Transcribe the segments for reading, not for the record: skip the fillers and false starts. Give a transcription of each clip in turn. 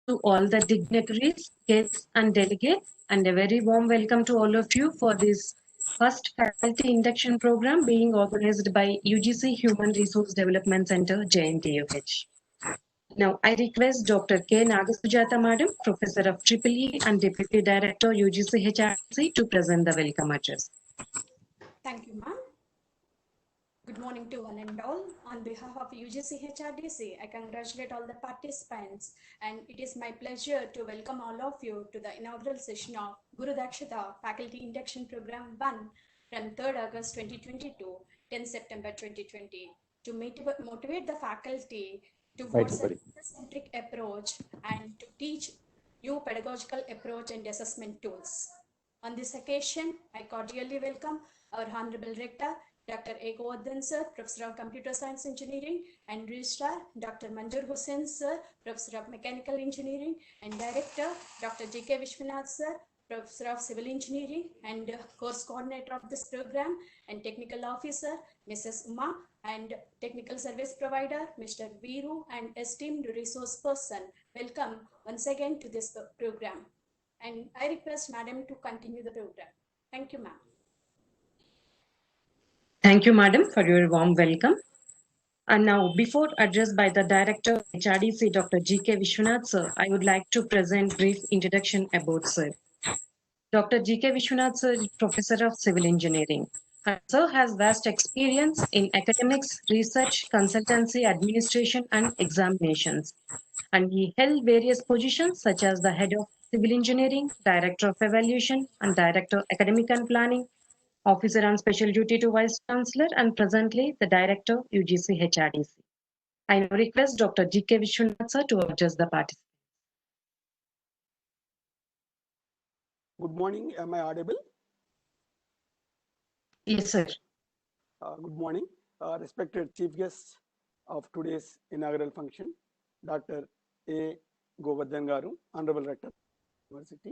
to all the dignitaries, guests, and delegates, and a very warm welcome to all of you for this first faculty induction program being organized by UGC Human Resource Development Center, JNTUH. Now, I request Dr. K. Nagasujata Madam, Professor of EEE and Deputy Director, UGC HRC, to present the welcome address. Thank you, ma'am. Good morning to one and all. On behalf of UGC HRDC, I congratulate all the participants, and it is my pleasure to welcome all of you to the inaugural session of Guru Dakshita Faculty Induction Program 1 from 3rd August 2020 to 10 September 2020 to motivate the faculty towards a centric approach and to teach new pedagogical approach and assessment tools. On this occasion, I cordially welcome our Honorable Rector, Dr. A. Govardhan Sir, Professor of Computer Science Engineering, and Registrar, Dr. Manjur Hussain Sir, Professor of Mechanical Engineering, and Director, Dr. J.K. Vishwanath Sir, Professor of Civil Engineering, and Course Coordinator of this program, and Technical Officer, Mrs. Uma, and Technical Service Provider, Mr. Veeru, and esteemed resource person. Welcome once again to this program. And I request Madam to continue the program. Thank you, ma'am. Thank you, Madam, for your warm welcome. And now, before addressed by the Director, HRDC, Dr. G.K. Vishwanath, sir, I would like to present brief introduction about sir. Dr. G.K. Vishwanath, sir, is Professor of Civil Engineering. Sir has vast experience in academics, research, consultancy, administration, and examinations. And he held various positions such as the Head of Civil Engineering, Director of Evaluation, and Director Academic and Planning, Officer on Special Duty to Vice Chancellor, and presently the Director, UGC HRDC. I now request Dr. G.K. Vishwanath sir to address the participants. Good morning. Am I audible? Yes, sir. Good morning. Respected Chief Guest of today's inaugural function, Dr. A. Govardhan Garu, Honorable Rector of the University.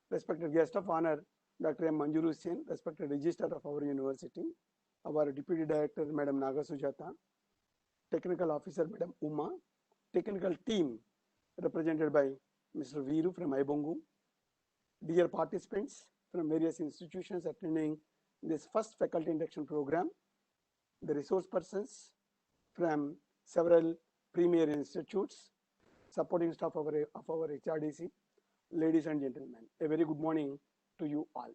Respected Guest of Honor, Dr. M. Manjur Hussain, respected Registrar of our University, our Deputy Director, Madam Nagasujata, Technical Officer, Madam Uma, Technical Team represented by Mr. Veeru from Ibongu, dear participants from various institutions attending this first faculty induction program, the resource persons from several premier institutes, supporting staff of our HRDC, ladies and gentlemen, a very good morning to you all.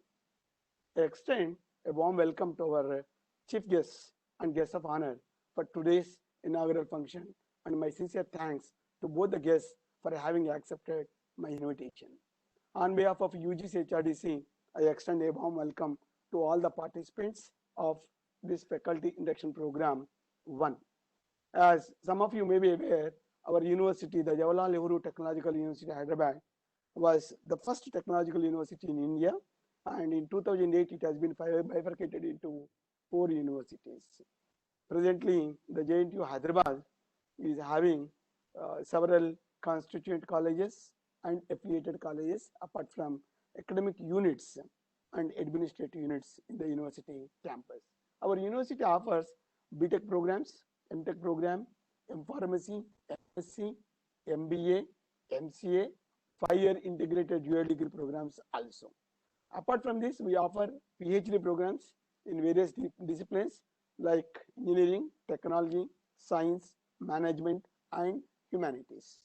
I extend a warm welcome to our chief guests and guests of honor for today's inaugural function, and my sincere thanks to both the guests for having accepted my invitation. On behalf of UGC HRDC, I extend a warm welcome to all the participants of this faculty induction program 1. As some of you may be aware, our university, the Jawaharlal Nehru Technological University, Hyderabad, was the first technological university in India, and in 2008 it has been bifurcated into 4 universities. Presently, the JNTU Hyderabad is having several constituent colleges and affiliated colleges apart from academic units and administrative units in the university campus. Our university offers BTech programs, MTech program, M-Pharmacy, MSc, MBA, MCA, 5-year integrated dual degree programs also. Apart from this, we offer PhD programs in various disciplines like engineering, technology, science, management, and humanities.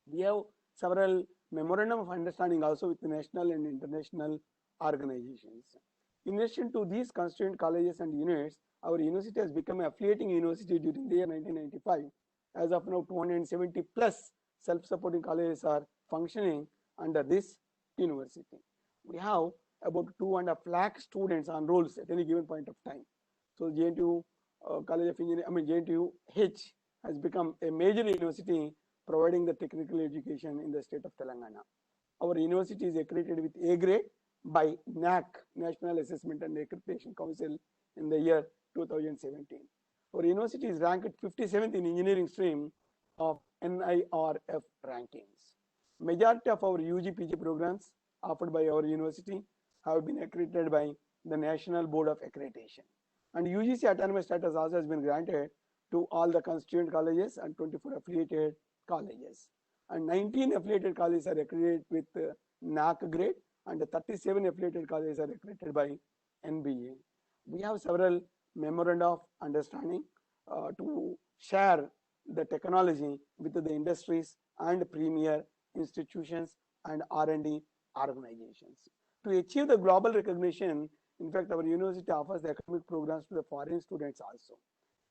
We have several memorandum of understanding also with national and international organizations. In addition to these constituent colleges and units, our university has become an affiliating university during the year 1995. As of now, 270 plus self-supporting colleges are functioning under this university. We have about 2.5 lakh students on rolls at any given point of time. So JNTU College of Engineering, JNTU H has become a major university providing the technical education in the state of Telangana. Our university is accredited with A grade by NAAC, National Assessment and Accreditation Council, in the year 2017. Our university is ranked 57th in engineering stream of NIRF rankings. Majority of our UG PG programs offered by our university have been accredited by the National Board of Accreditation. And UGC autonomous status also has been granted to all the constituent colleges and 24 affiliated colleges. and 19 affiliated colleges are accredited with NAAC grade, and 37 affiliated colleges are accredited by NBA. We have several memoranda of understanding to share the technology with the industries and premier institutions and R&D organizations. To achieve the global recognition, in fact, our university offers the academic programs to the foreign students also.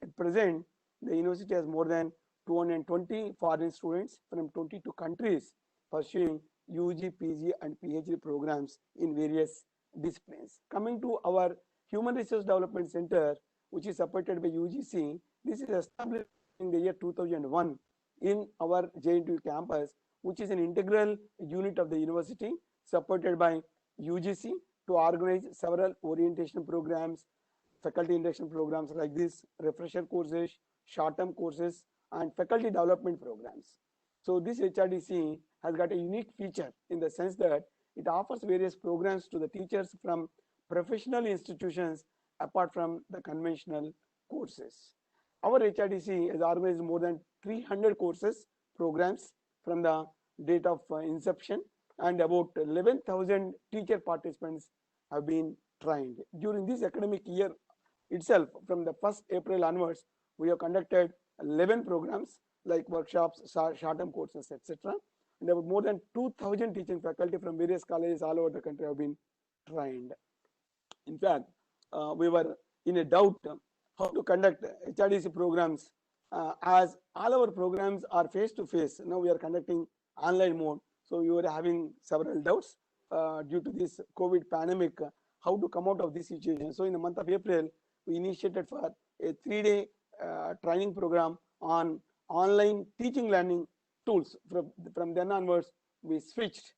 At present, the university has more than 220 foreign students from 22 countries pursuing UG, PG, and PhD programs in various disciplines. Coming to our Human Resource Development Center, which is supported by UGC, this is established in the year 2001 in our JNTU campus, which is an integral unit of the university supported by UGC to organize several orientation programs, faculty induction programs like this, refresher courses, short-term courses, and faculty development programs. So this HRDC has got a unique feature in the sense that it offers various programs to the teachers from professional institutions apart from the conventional courses. Our HRDC has organized more than 300 courses, programs from the date of inception, and about 11,000 teacher participants have been trained. During this academic year itself, from the 1st April onwards, we have conducted 11 programs like workshops, short-term courses, etc. And about more than 2,000 teaching faculty from various colleges all over the country have been trained. In fact, we were in a doubt how to conduct HRDC programs as all our programs are face-to-face. Now we are conducting online mode. So we were having several doubts due to this COVID pandemic, how to come out of this situation. So in the month of April, we initiated for a 3-day training program on online teaching learning tools. From then onwards, we switched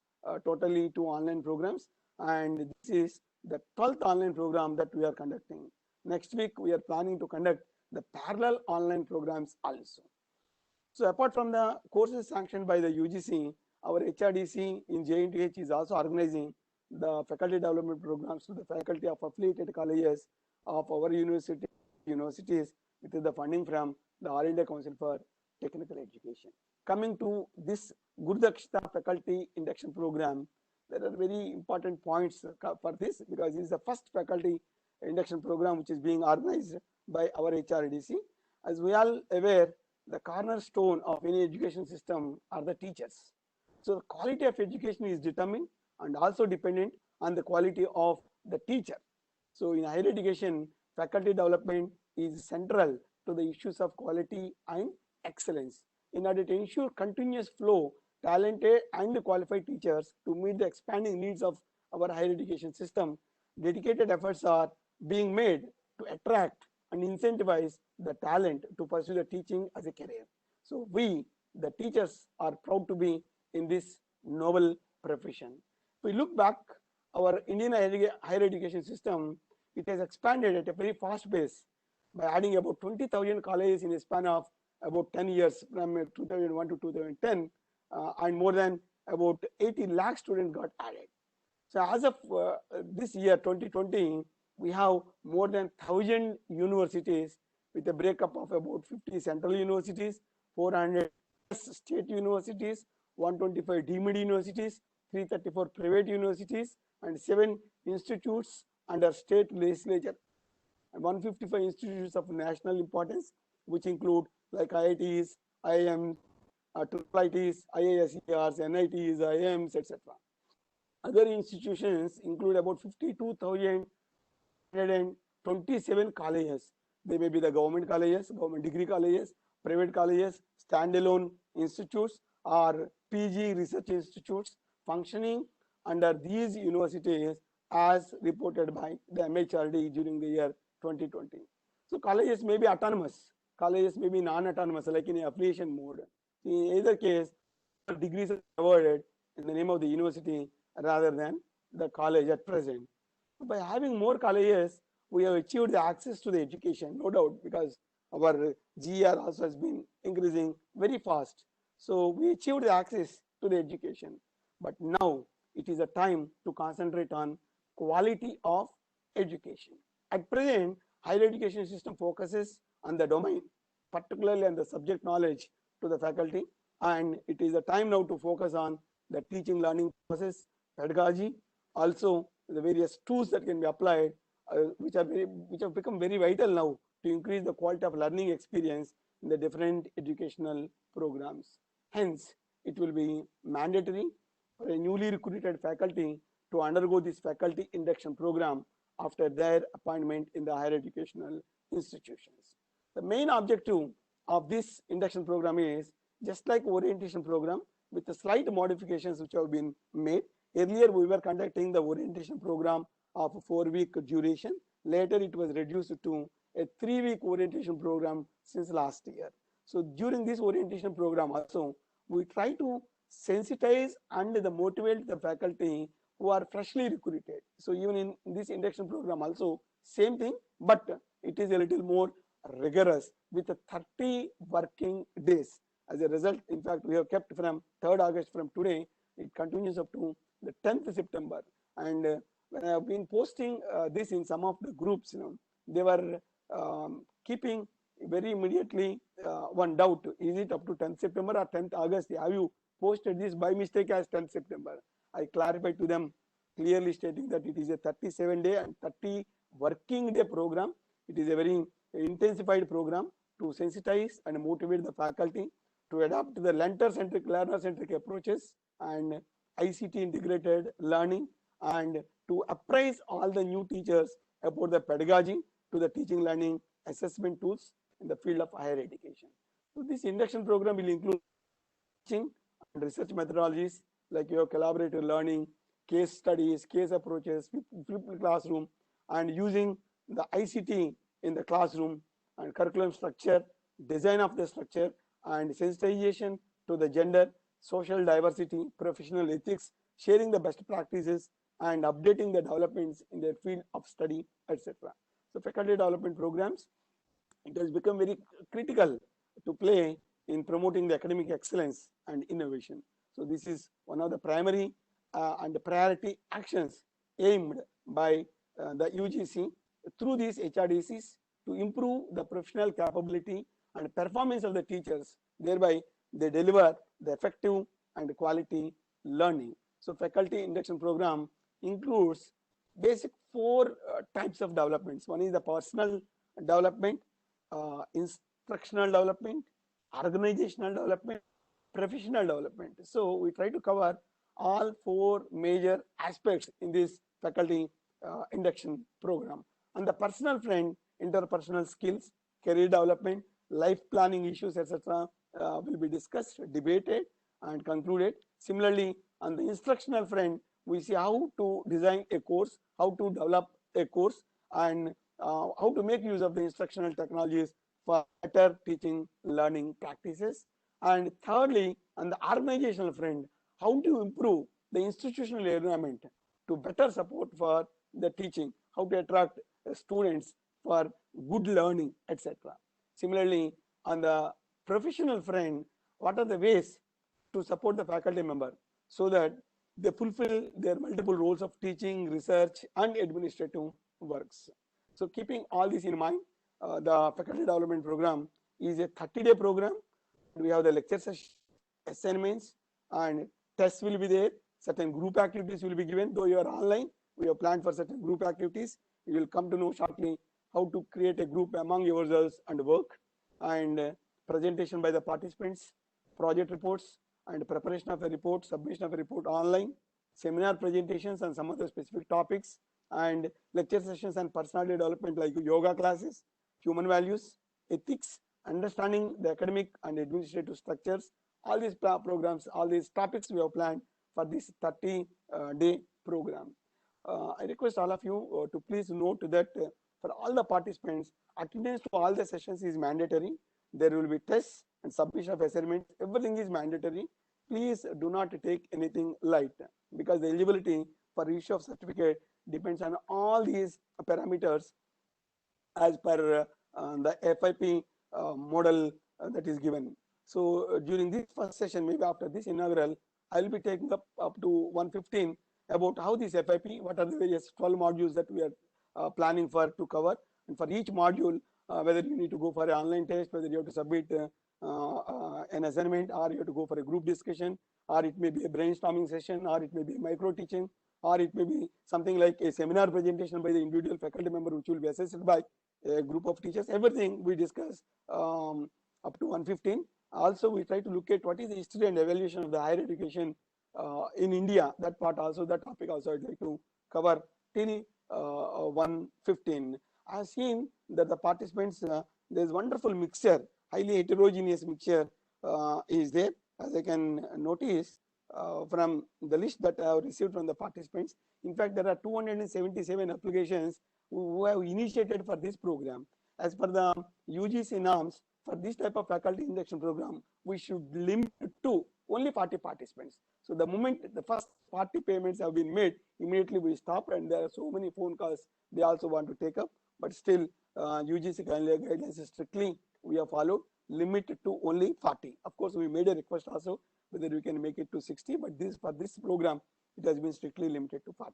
totally to online programs, and this is the 12th online program that we are conducting. Next week, we are planning to conduct the parallel online programs also. So apart from the courses sanctioned by the UGC, our HRDC in JNTH is also organizing the faculty development programs to the faculty of affiliated colleges of our universities with the funding from the All India Council for Technical Education. Coming to this Guru Dakshita faculty induction program, there are very important points for this, because this is the first faculty induction program which is being organized by our HRDC. As we are aware, the cornerstone of any education system are the teachers. So the quality of education is determined and also dependent on the quality of the teacher. So in higher education, faculty development is central to the issues of quality and excellence. In order to ensure continuous flow, talented and qualified teachers to meet the expanding needs of our higher education system, dedicated efforts are being made to attract and incentivize the talent to pursue the teaching as a career. So we, the teachers, are proud to be in this noble profession. If we look back, our Indian higher education system, it has expanded at a very fast pace by adding about 20,000 colleges in a span of about 10 years from 2001 to 2010, and more than about 80 lakh students got added. So as of this year 2020, we have more than 1,000 universities with a breakup of about 50 central universities, 400 state universities, 125 deemed universities, 334 private universities, and 7 institutes under state legislature, and 155 institutes of national importance, which include like IITs, IIMs, IIITs, IISERs, NITs, IIMs, etc. Other institutions include about 52,127 colleges. They may be the government colleges, government degree colleges, private colleges, standalone institutes, or PG research institutes functioning under these universities as reported by the MHRD during the year 2020. So colleges may be autonomous, colleges may be non-autonomous, like in affiliation mode. In either case, degrees are awarded in the name of the university rather than the college at present. By having more colleges, we have achieved the access to the education, no doubt, because our GR also has been increasing very fast. So we achieved the access to the education. But now it is a time to concentrate on quality of education. At present, higher education system focuses on the domain, particularly on the subject knowledge to the faculty, and it is the time now to focus on the teaching learning process, pedagogy, also the various tools that can be applied, which have become very vital now to increase the quality of learning experience in the different educational programs. Hence, it will be mandatory for a newly recruited faculty to undergo this faculty induction program after their appointment in the higher educational institutions. The main objective of this induction program is just like orientation program with the slight modifications which have been made. Earlier we were conducting the orientation program of a 4-week duration. Later it was reduced to a 3-week orientation program since last year. So during this orientation program also, we try to sensitize and motivate the faculty who are freshly recruited. So even in this induction program also same thing, but it is a little more rigorous with 30 working days. As a result, in fact, we have kept from 3rd August from today, it continues up to the 10th September. And when I have been posting this in some of the groups, they were keeping very immediately one doubt: is it up to 10th September or 10th August? Have you posted this by mistake as 10th September? I clarified to them, clearly stating that it is a 37-day and 30 working day program. It is a very intensified program to sensitize and motivate the faculty to adopt the learner-centric approaches and ICT integrated learning, and to apprise all the new teachers about the pedagogy to the teaching learning assessment tools in the field of higher education. So this induction program will include teaching and research methodologies like your collaborative learning, case studies, case approaches, flipped classroom, and using the ICT in the classroom, and curriculum structure, design of the structure, and sensitization to the gender, social diversity, professional ethics, sharing the best practices, and updating the developments in their field of study, etc. So faculty development programs, it has become very critical to play in promoting the academic excellence and innovation. So this is one of the primary and the priority actions aimed by the UGC through these HRDCs to improve the professional capability and performance of the teachers. Thereby, they deliver the effective and quality learning. So faculty induction program includes basic 4 types of developments. One is the personal development, instructional development, organizational development, professional development. So we try to cover all 4 major aspects in this faculty induction program. On the personal front, interpersonal skills, career development, life planning issues, etc. Will be discussed, debated, and concluded. Similarly, on the instructional front, we see how to design a course, how to develop a course, and how to make use of the instructional technologies for better teaching learning practices. And thirdly, on the organizational front, how to improve the institutional environment to better support for the teaching, how to attract students for good learning, etc. Similarly, on the professional front, what are the ways to support the faculty member so that they fulfill their multiple roles of teaching, research, and administrative works. So keeping all this in mind, the faculty development program is a 30-day program. We have the lecture session, assignments, and tests will be there. Certain group activities will be given. Though you are online, we have planned for certain group activities. You will come to know shortly how to create a group among yourselves and work, and presentation by the participants, project reports, and preparation of a report, submission of a report online, seminar presentations on some other specific topics, and lecture sessions and personality development like yoga classes, human values, ethics, understanding the academic and administrative structures. All these programs, all these topics we have planned for this 30-day program. I request all of you to please note that for all the participants, attendance to all the sessions is mandatory. There will be tests and submission of assignments. Everything is mandatory. Please do not take anything light, because the eligibility for issue of certificate depends on all these parameters as per the FIP model that is given. So during this first session, maybe after this inaugural, I will be taking up to 115 about how this FIP, what are the various 12 modules that we are planning for to cover, and for each module, whether you need to go for an online test, whether you have to submit an assignment, or you have to go for a group discussion, or it may be a brainstorming session, or it may be micro teaching, or it may be something like a seminar presentation by the individual faculty member, which will be assessed by a group of teachers. Everything we discuss up to 115. Also, we try to look at what is the history and evaluation of the higher education in India. That part also, that topic also I'd like to cover till 115. I have seen that the participants, there is wonderful mixture, highly heterogeneous mixture is there, as I can notice from the list that I have received from the participants. In fact, there are 277 applications who have initiated for this program. As per the UGC norms, for this type of faculty induction program, we should limit to only 40 participants. So the moment the first 40 payments have been made, immediately we stop, and there are so many phone calls they also want to take up. But still, UGC guidelines is strictly we have followed, limited to only 40. Of course, we made a request also whether we can make it to 60, but this for this program it has been strictly limited to 40.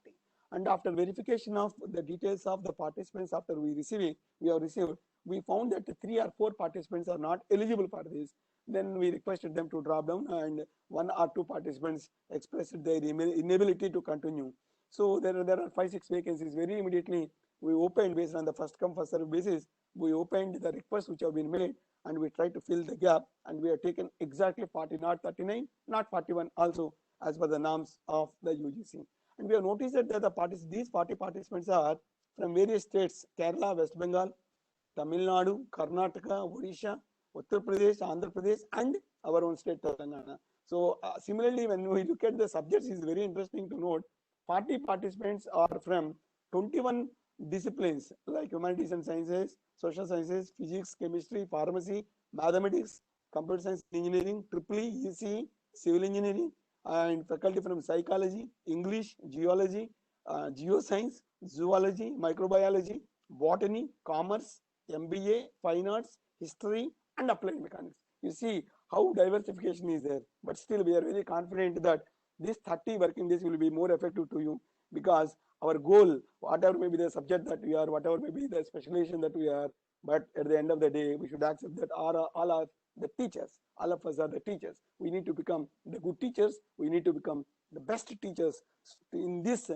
And after verification of the details of the participants, after we have received, we found that 3 or 4 participants are not eligible for this. Then we requested them to drop down, and 1 or 2 participants expressed their inability to continue. So there are 5-6 vacancies. Very immediately we opened, based on the first come first serve basis, we opened the requests which have been made, and we tried to fill the gap, and we have taken exactly 40, not 39, not 41 also, as per the norms of the UGC. And we have noticed that these 40 participants are from various states: Kerala, West Bengal, Tamil Nadu, Karnataka, Odisha, Uttar Pradesh, Andhra Pradesh, and our own state Telangana. So similarly, when we look at the subjects, it's very interesting to note 40 participants are from 21 disciplines like humanities and sciences, social sciences, physics, chemistry, pharmacy, mathematics, computer science, engineering, EEE, ECE, civil engineering, and faculty from psychology, English, geology, geoscience, zoology, microbiology, botany, commerce, MBA, fine arts, history, and applied mechanics. You see how diversification is there, but still we are very confident that these 30 working days will be more effective to you, because our goal, whatever may be the subject that we are, whatever may be the specialization that we are, but at the end of the day, we should accept that all are the teachers. All of us are the teachers. We need to become the good teachers. We need to become the best teachers. In this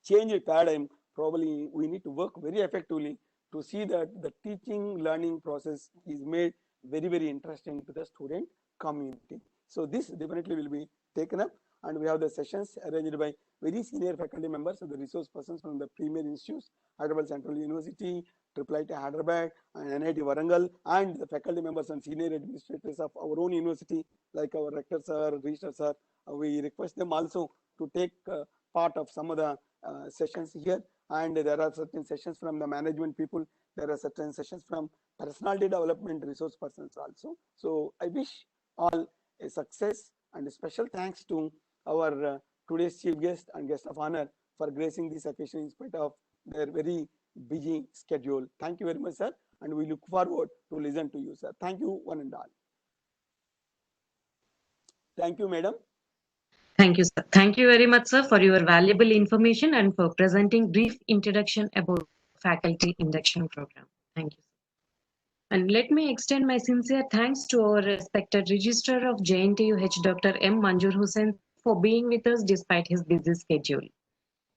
change paradigm, probably we need to work very effectively to see that the teaching learning process is made very, very interesting to the student community. So this definitely will be taken up, and we have the sessions arranged by very senior faculty members and the resource persons from the premier institutes, Hyderabad Central University, IIIT Hyderabad, and NIT Warangal, and the faculty members and senior administrators of our own university, like our rector sir, registrar sir. We request them also to take part of some of the sessions here, and there are certain sessions from the management people, there are certain sessions from personality development resource persons also. So I wish all a success, and a special thanks to our today's chief guest and guest of honor for gracing this occasion in spite of their very busy schedule. Thank you very much, sir, and we look forward to listen to you, sir. Thank you, one and all. Thank you, madam. Thank you, sir. Thank you very much, sir, for your valuable information and for presenting brief introduction about faculty induction program. Thank you. And let me extend my sincere thanks to our respected Registrar of JNTUH, Dr. M. Manjur Hussain, for being with us despite his busy schedule.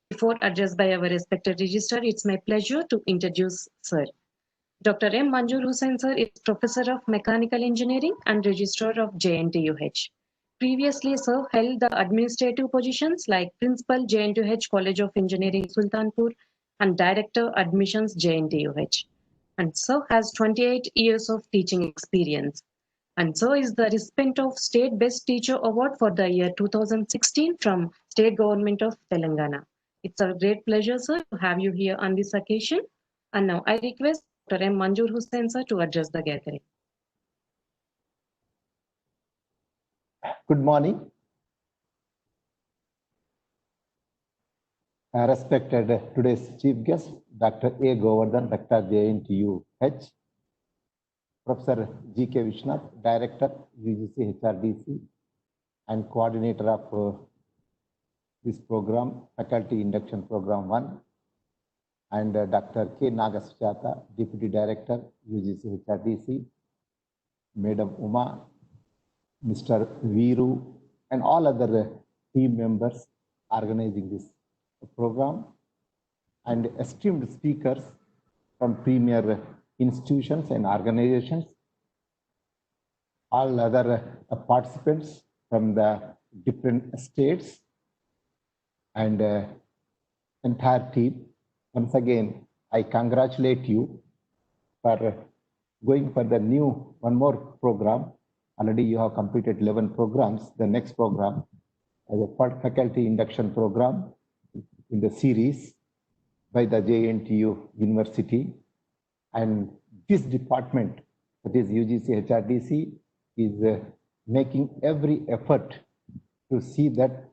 Before addressed by our respected Registrar, it's my pleasure to introduce Sir. Dr. M. Manjur Hussain, sir, is Professor of Mechanical Engineering and Registrar of JNTUH. Previously, sir held the administrative positions like Principal JNTUH College of Engineering Sultanpur and Director Admissions JNTUH. And sir has 28 years of teaching experience. And sir is the recipient of State Best Teacher Award for the year 2016 from State Government of Telangana. It's a great pleasure, sir, to have you here on this occasion. And now I request Dr. M. Manjur Hussain, sir, to address the gathering. Good morning. Respected today's chief guest, Dr. A. Govardhan, Rector JNTUH, Professor G.K. Vishwanath, Director, UGC HRDC, and coordinator of this program, Faculty Induction Program 1, and Dr. K. Nagasujata, Deputy Director, UGC HRDC, Madam Uma, Mr. Veeru, and all other team members organizing this program, and esteemed speakers from premier institutions and organizations, all other participants from the different states, and entire team. Once again, I congratulate you for going for the new one more program. Already you have completed 11 programs. The next program is a faculty induction program in the series by the JNTU University. And this department, that is UGC HRDC, is making every effort to see that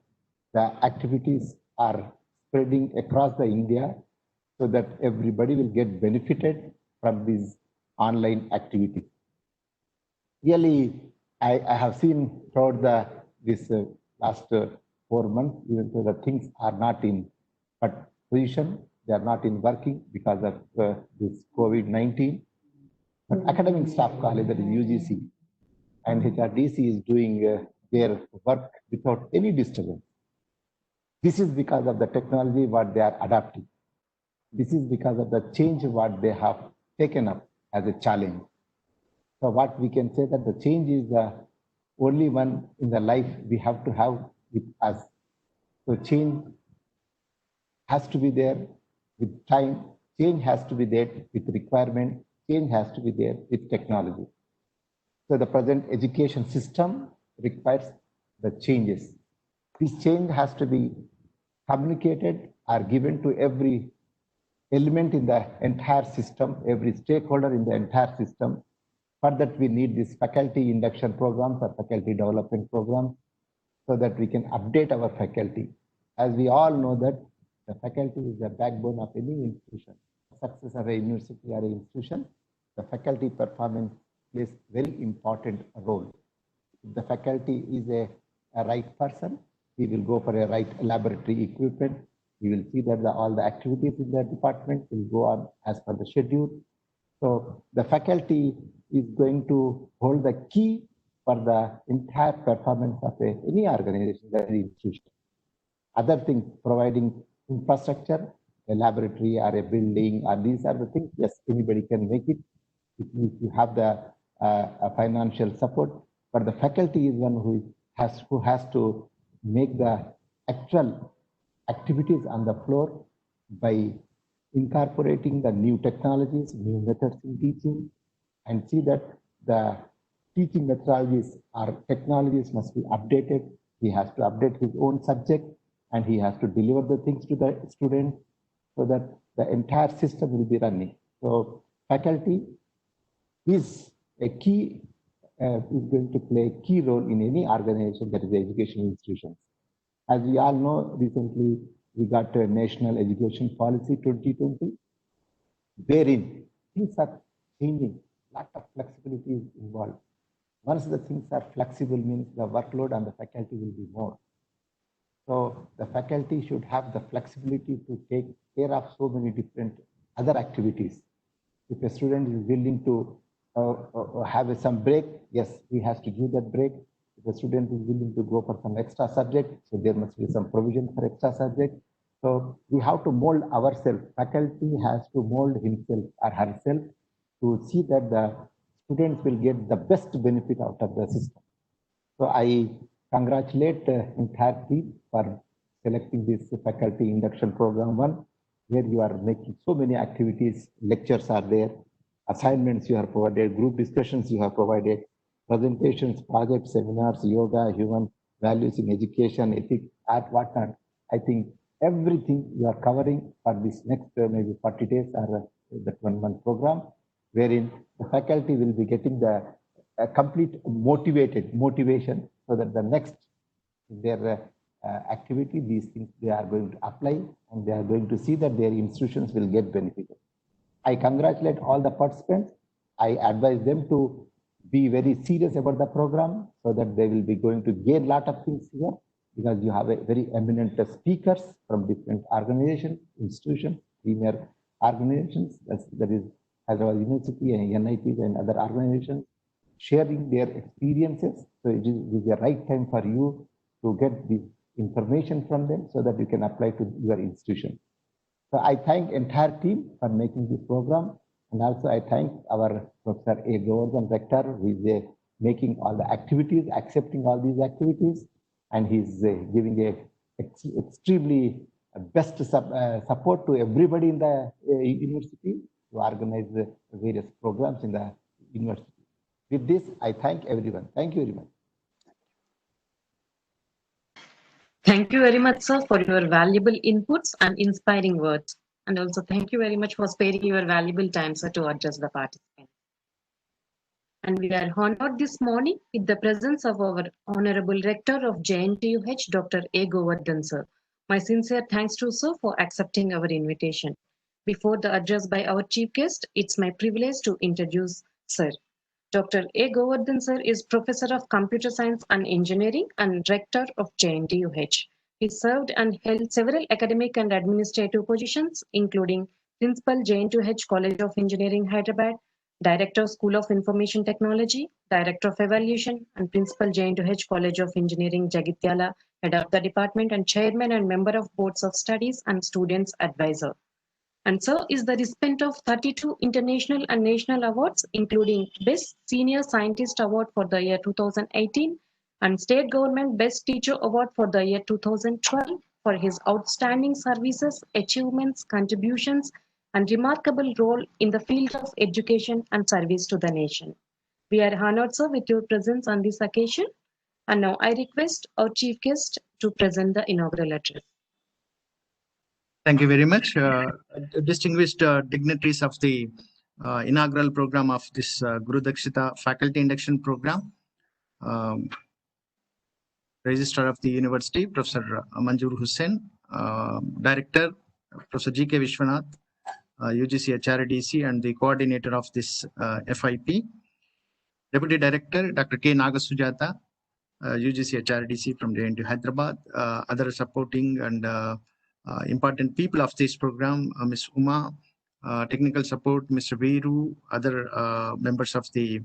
the activities are spreading across the India so that everybody will get benefited from these online activities. Really, I have seen throughout this last 4 months, even though the things are not in position, they are not in working because of this COVID-19. But academic staff college, that is UGC, and HRDC is doing their work without any disturbance. This is because of the technology what they are adapting. This is because of the change what they have taken up as a challenge. So what we can say that the change is the only one in the life we have to have with us. So change has to be there with time, change has to be there with requirement, change has to be there with technology. So the present education system requires the changes. This change has to be communicated or given to every element in the entire system, every stakeholder in the entire system. For that, we need this faculty induction programs or faculty development programs so that we can update our faculty. As we all know that the faculty is the backbone of any institution. Success of a university or an institution, the faculty performance plays very important role. If the faculty is a right person, he will go for a right laboratory equipment. We will see that all the activities in the department will go on as per the schedule. So the faculty is going to hold the key for the entire performance of any organization, any institution. Other things, providing infrastructure, a laboratory or a building, or these are the things, yes, anybody can make it if you have the financial support. But the faculty is one who has to make the actual activities on the floor by incorporating the new technologies, new methods in teaching, and see that the teaching methodologies or technologies must be updated. He has to update his own subject and he has to deliver the things to the student so that the entire system will be running. So faculty is a key, is going to play a key role in any organization that is the educational institutions. As we all know, recently we got a National Education Policy 2020, wherein things are changing, lot of flexibility is involved. Once the things are flexible means the workload on the faculty will be more. So the faculty should have the flexibility to take care of so many different other activities. If a student is willing to have some break, yes, he has to give that break. If a student is willing to go for some extra subject, so there must be some provision for extra subject. So we have to mold ourselves. Faculty has to mold himself or herself to see that the students will get the best benefit out of the system. So I congratulate the entire team for selecting this faculty induction program 1, where you are making so many activities, lectures are there, assignments you have provided, group discussions you have provided, presentations, projects, seminars, yoga, human values in education, ethics, art, whatnot. I think everything you are covering for this next maybe 40 days or that 1 month program, wherein the faculty will be getting the complete motivation so that the next their activity, these things they are going to apply and they are going to see that their institutions will get benefited. I congratulate all the participants. I advise them to be very serious about the program so that they will be going to gain a lot of things here, because you have a very eminent speakers from different organizations, institutions, premier organizations, that is Hyderabad University and NITs and other organizations. sharing their experiences. So it is the right time for you to get the information from them so that you can apply to your institution. So I thank entire team for making this program, and also I thank our Professor A. Govardhan Rector, who is making all the activities, accepting all these activities, and he's giving a extremely best support to everybody in the university to organize the various programs in the university. With this, I thank everyone. Thank you very much. Thank you very much, sir, for your valuable inputs and inspiring words. And also thank you very much for sparing your valuable time, sir, to address the participants. And we are honored this morning with the presence of our Honorable Rector of JNTUH, Dr. A. Govardhan, sir. My sincere thanks to sir for accepting our invitation. Before the address by our chief guest, it's my privilege to introduce sir. Dr. A. Govardhan sir is Professor of Computer Science and Engineering and Rector of JNTUH. He served and held several academic and administrative positions, including Principal JNTUH College of Engineering, Hyderabad, Director School of Information Technology, Director of Evaluation, and Principal JNTUH College of Engineering, Jagityala, Head of the Department, and Chairman and Member of Boards of Studies and Students Advisor. And sir is the recipient of 32 international and national awards, including Best Senior Scientist Award for the year 2018 and State Government Best Teacher Award for the year 2012 for his outstanding services, achievements, contributions, and remarkable role in the field of education and service to the nation. We are honored, sir, with your presence on this occasion. And now I request our chief guest to present the inaugural address. Thank you very much. Distinguished dignitaries of the inaugural program of this Guru Dakshita Faculty Induction Program, Registrar of the University, Professor Manzoor Hussain, Director, Professor G.K. Vishwanath, UGC HRDC, and the coordinator of this FIP, Deputy Director, Dr. K. Nagasujata, UGC HRDC from JNTU Hyderabad, other supporting and important people of this program, Ms. Uma, technical support, Mr. Veeru, other members of the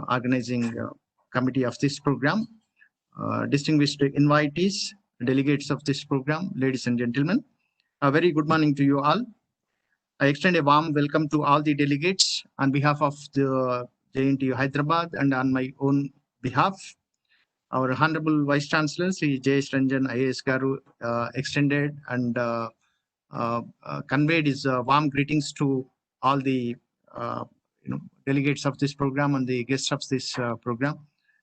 organizing committee of this program, distinguished invitees, delegates of this program, ladies and gentlemen. A very good morning to you all. I extend a warm welcome to all the delegates on behalf of the JNTU Hyderabad and on my own behalf. Our Honorable Vice Chancellor, Sri J.S. Ranjan IAS Garu, extended and conveyed his warm greetings to all the delegates of this program and the guests of this program.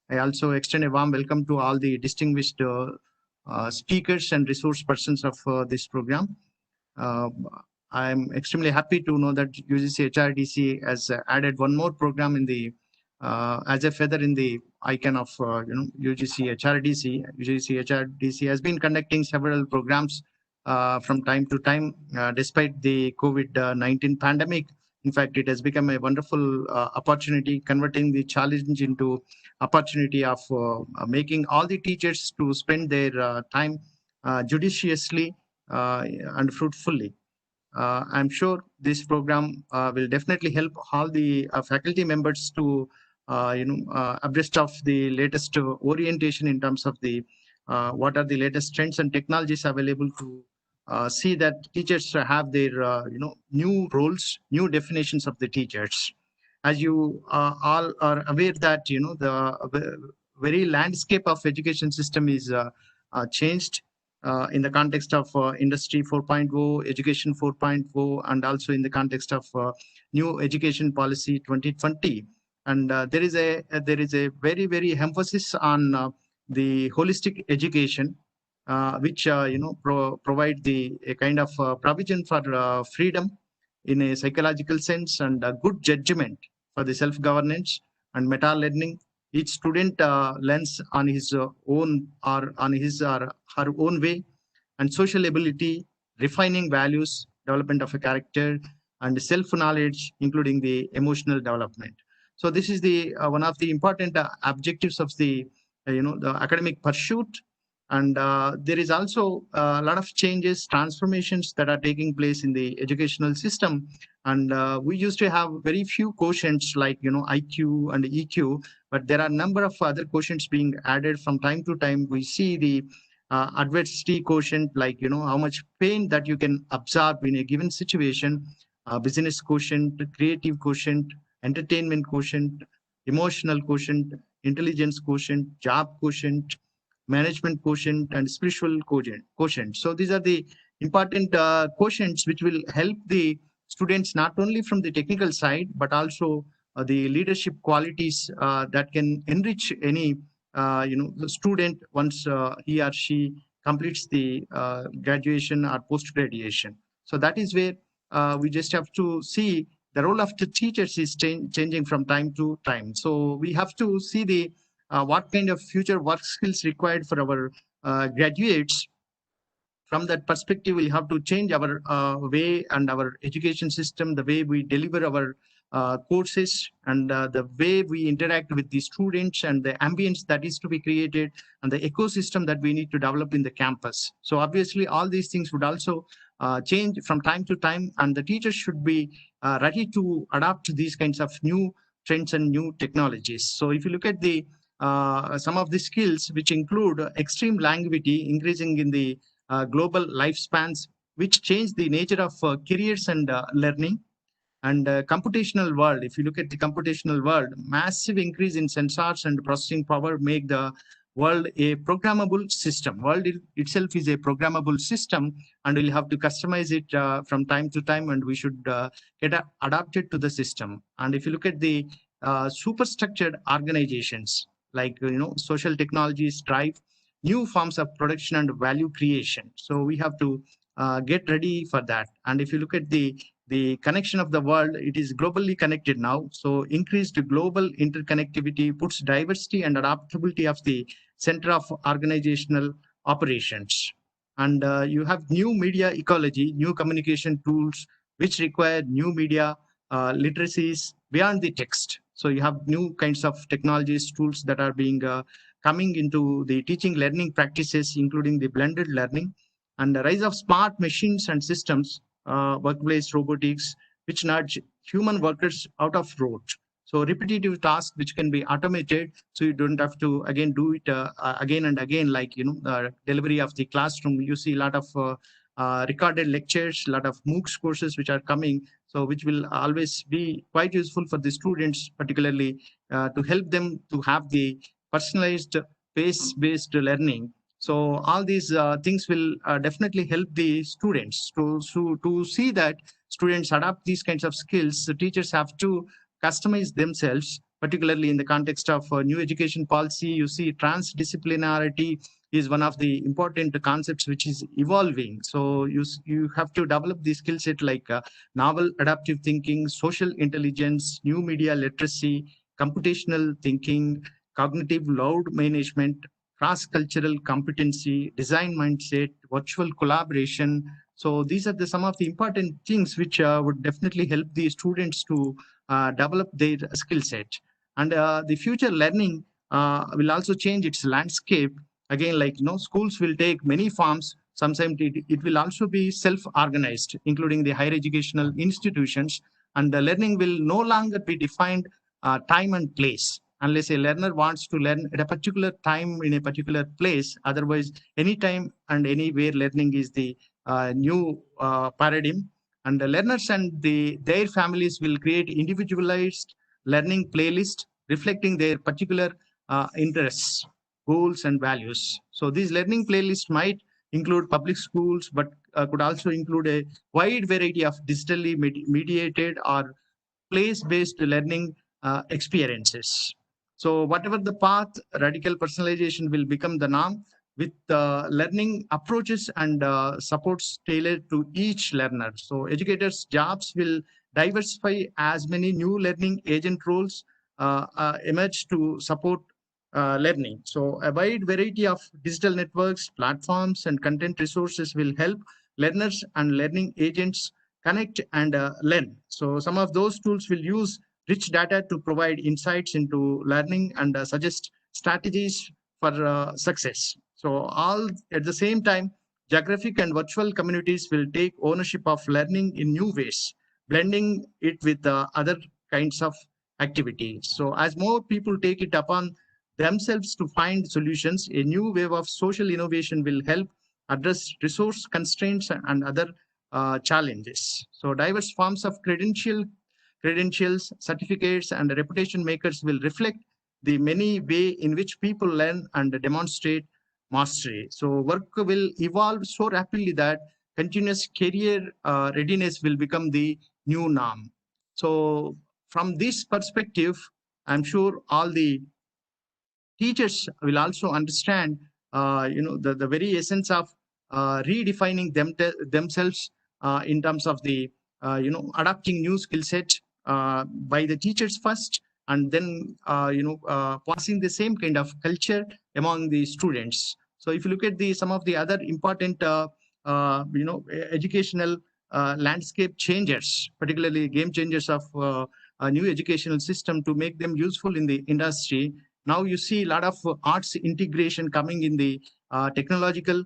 I also extend a warm welcome to all the distinguished speakers and resource persons of this program. I'm extremely happy to know that UGC HRDC has added one more program in the as a feather in the icon of UGC HRDC. UGC HRDC has been conducting several programs from time to time, despite the COVID-19 pandemic. In fact, it has become a wonderful opportunity, converting the challenge into opportunity of making all the teachers to spend their time judiciously and fruitfully. I'm sure this program will definitely help all the faculty members to abreast of the latest orientation in terms of the what are the latest trends and technologies available to see that teachers have their new roles, new definitions of the teachers. As you all are aware that the very landscape of education system is changed in the context of Industry 4.0, Education 4.0, and also in the context of new Education Policy 2020. And there is a very, very emphasis on the holistic education, which provide a kind of provision for freedom in a psychological sense and a good judgment for the self-governance and meta-learning. Each student learns on his own or on his or her own way, and social ability, refining values, development of a character, and self-knowledge, including the emotional development. So this is the one of the important objectives of the the academic pursuit, And there is also a lot of changes, transformations that are taking place in the educational system. And we used to have very few quotients like, IQ and EQ, but there are a number of other quotients being added from time to time. We see the adversity quotient, like, how much pain that you can absorb in a given situation, business quotient, creative quotient, entertainment quotient, emotional quotient, intelligence quotient, job quotient, management quotient, and spiritual quotient. So these are the important quotients which will help the students not only from the technical side, but also the leadership qualities that can enrich any the student once he or she completes the graduation or post graduation. So that is where we just have to see the role of the teachers is changing from time to time. So we have to see the what kind of future work skills required for our graduates. From that perspective, we have to change our way and our education system, the way we deliver our courses, and the way we interact with the students, and the ambience that is to be created, and the ecosystem that we need to develop in the campus. So obviously all these things would also change from time to time, and the teachers should be ready to adapt these kinds of new trends and new technologies. So if you look at the some of the skills which include extreme longevity, increasing in the global lifespans, which change the nature of careers and learning. And computational world, if you look at the computational world, massive increase in sensors and processing power make the world a programmable system. World itself is a programmable system, and we'll have to customize it from time to time, and we should get adapted to the system. And if you look at the superstructured organizations, like social technologies drive new forms of production and value creation. So we have to get ready for that. And if you look at the connection of the world, it is globally connected now. So increased global interconnectivity puts diversity and adaptability of the center of organizational operations. And you have new media ecology, new communication tools, which require new media literacies beyond the text. So you have new kinds of technologies, tools that are being coming into the teaching learning practices, including the blended learning, and the rise of smart machines and systems, workplace robotics, which nudge human workers out of road. So repetitive tasks which can be automated, so you don't have to again do it again and again, like delivery of the classroom. You see a lot of recorded lectures, a lot of MOOCs courses which are coming, so which will always be quite useful for the students, particularly to help them to have the personalized pace-based learning. So all these things will definitely help the students to see that students adapt these kinds of skills. The teachers have to customize themselves, particularly in the context of new education policy. You see transdisciplinarity is one of the important concepts which is evolving. So you have to develop the skill set like novel adaptive thinking, social intelligence, new media literacy, computational thinking, cognitive load management, cross-cultural competency, design mindset, virtual collaboration. So these are some of the important things which would definitely help the students to develop their skill set. And the future learning will also change its landscape. Again, like schools will take many forms. Sometimes it will also be self-organized, including the higher educational institutions. And the learning will no longer be defined time and place, unless a learner wants to learn at a particular time in a particular place. Otherwise, anytime and anywhere learning is the new paradigm. And the learners and their families will create individualized learning playlist reflecting their particular interests, goals, and values. So these learning playlists might include public schools, but could also include a wide variety of digitally mediated or place-based learning experiences. So whatever the path, radical personalization will become the norm, with learning approaches and supports tailored to each learner. So educators' jobs will diversify as many new learning agent roles emerge to support learning. So a wide variety of digital networks, platforms, and content resources will help learners and learning agents connect and learn. So some of those tools will use rich data to provide insights into learning and suggest strategies for success. So all at the same time, geographic and virtual communities will take ownership of learning in new ways, blending it with other kinds of activities. So as more people take it upon themselves to find solutions, a new wave of social innovation will help address resource constraints and other challenges. So diverse forms of credentials, certificates, and reputation makers will reflect the many way in which people learn and demonstrate mastery. So work will evolve so rapidly that continuous career readiness will become the new norm. So from this perspective, I'm sure all the teachers will also understand, the very essence of redefining themselves in terms of the, adapting new skill set by the teachers first, and then, passing the same kind of culture among the students. So if you look at some of the other important, educational landscape changers, particularly game changers of a new educational system to make them useful in the industry. Now you see a lot of arts integration coming in the technological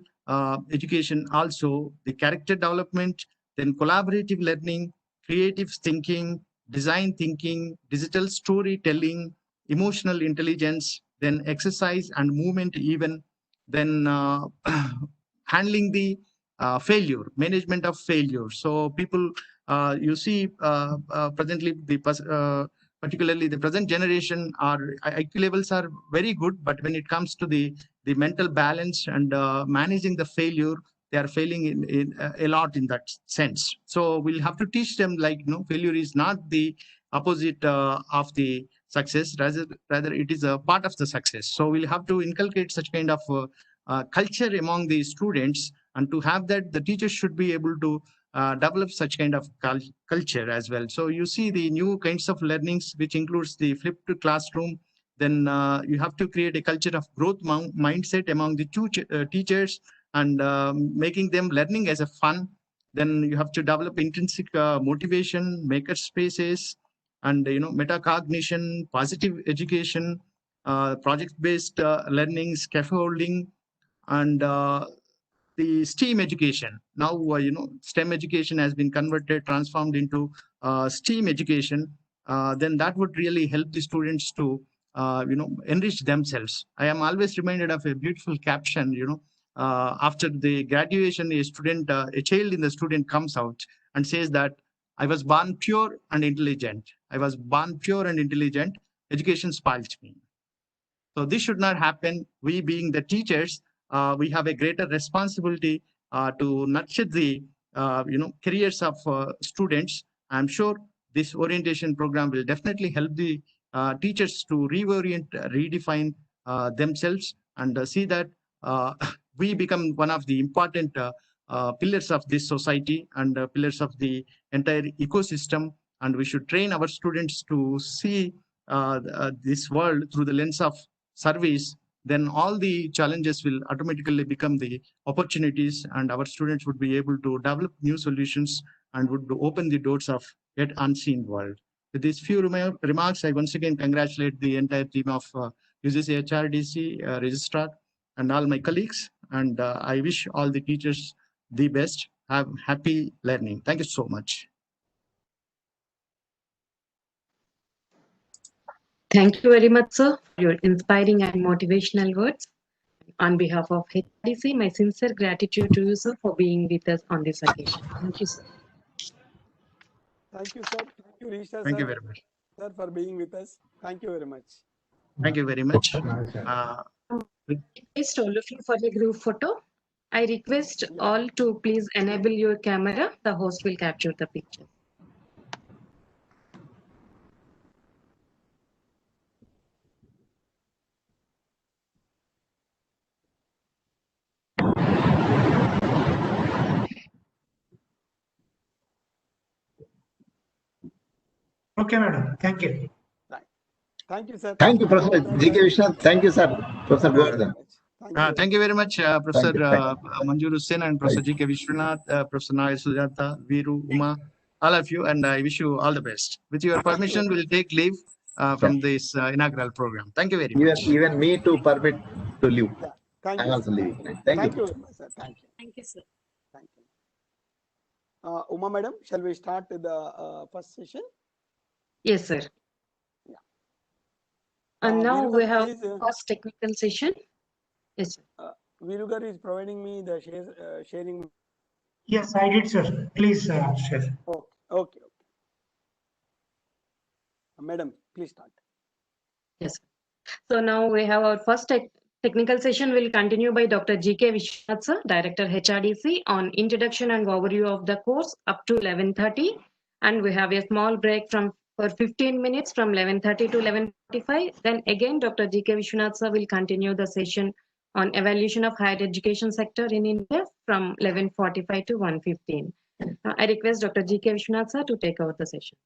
education, also the character development, then collaborative learning, creative thinking, design thinking, digital storytelling, emotional intelligence, then exercise and movement even, then handling the failure, management of failure. So people, you see presently particularly the present generation, our IQ levels are very good, but when it comes to the mental balance and managing the failure, they are failing in a lot in that sense. So we'll have to teach them, like, failure is not the opposite of the success, rather it is a part of the success. So we'll have to inculcate such kind of culture among the students, and to have that, the teachers should be able to develop such kind of culture as well. So you see the new kinds of learnings, which includes the flipped classroom. Then you have to create a culture of growth mindset among the teachers, and making them learning as a fun. Then you have to develop intrinsic motivation, maker spaces, and metacognition, positive education, project-based learning, scaffolding, and the STEAM education. Now, STEM education has been transformed into STEAM education. Then that would really help the students to, enrich themselves. I am always reminded of a beautiful caption, after the graduation, a child in the student comes out and says that, I was born pure and intelligent. I was born pure and intelligent. Education spoiled me. So this should not happen. We being the teachers, we have a greater responsibility to nurture the careers of students. I'm sure this orientation program will definitely help the teachers to reorient, redefine themselves, and see that we become one of the important pillars of this society, and pillars of the entire ecosystem. And we should train our students to see this world through the lens of service. Then all the challenges will automatically become the opportunities, and our students would be able to develop new solutions and would open the doors of yet unseen world. With these few remarks, I once again congratulate the entire team of UGC HRDC registrar and all my colleagues, and I wish all the teachers the best. Have happy learning. Thank you so much. Thank you very much, sir, for your inspiring and motivational words. On behalf of HRDC, my sincere gratitude to you, sir, for being with us on this occasion. Thank you, sir. Thank you, sir. Thank you, Risha, Thank sir, you very much. sir, for being with us. Thank you very much. Thank you very much. Request all of you for the group photo. I request all to please enable your camera. The host will capture the picture. Okay, madam. Thank you. Thank you, sir. Thank you, Professor G.K. Vishwanath. Thank you, sir. Professor Govardhan. Thank you very much, Professor Thank Manjur Hussain and Professor G.K. Vishwanath, Professor Naya Sujata, Viru, Uma, all of you, and I wish you all the best. With your permission, we'll take leave from this inaugural program. Thank you very much. Even me to permit to leave. Thank I'm you. also Sir. leaving. Thank Thank you. you very much, sir. Thank you. Thank you, sir. Thank you. Uma madam, shall we start the first session? Yes, sir. Yeah. And now Virugar we have is, first technical session. Yes, sir. Virugar is providing me the sharing. Yes, I did, sir. Please share. Okay, okay. Madam, please start. Yes. So now we have our first technical session will continue by Dr. G.K. Vishwanath, sir, Director HRDC, on introduction and overview of the course up to 11:30. And we have a small break for 15 minutes from 11:30 to 11:45. Then again, Dr. G.K. Vishwanath, sir, will continue the session on evaluation of higher education sector in India from 11:45 to 1:15. I request Dr. G.K. Vishwanath, sir, to take over the session.